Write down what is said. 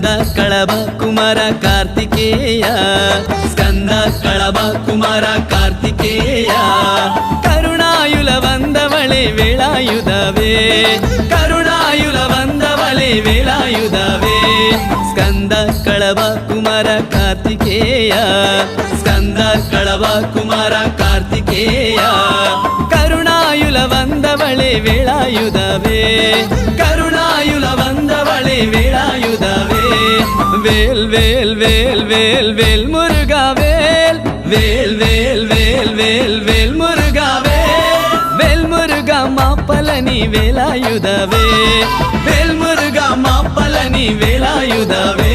ಸ್ಕಂದ ಕಳವ Kumara Kartikeya ಸ್ಕಂದ ಕಳವ Kumara Kartikeya ಕರುಣಾಯುಲ ವಂದವಳೆ ವೇಳಾಯುಧವೇ ಕರುಣಾಯುಲ ವಂದವಳೆ ವೇಳಾಯುಧವೇ ಸ್ಕಂದ ಕಳವ Kumara Kartikeya ಸ್ಕಂದ ಕಳವ Kumara Kartikeya ಕರುಣಾಯುಲ ವಂದವಳೆ ವೇಳಾಯುಧವೇ ಕರುಣಾಯುಲ ವಂದವಳೆ ವೇಳಾಯುಧವೇ வேல் வேல் வேல் வேல் வேல் முருகா வேல் வேல் வேல் வேல் வேல் வேல் முருகா வேல் முருகா மாப்பலனி வேலாயுதவே வேல் முருகா மாப்பலனி வேலாயுதவே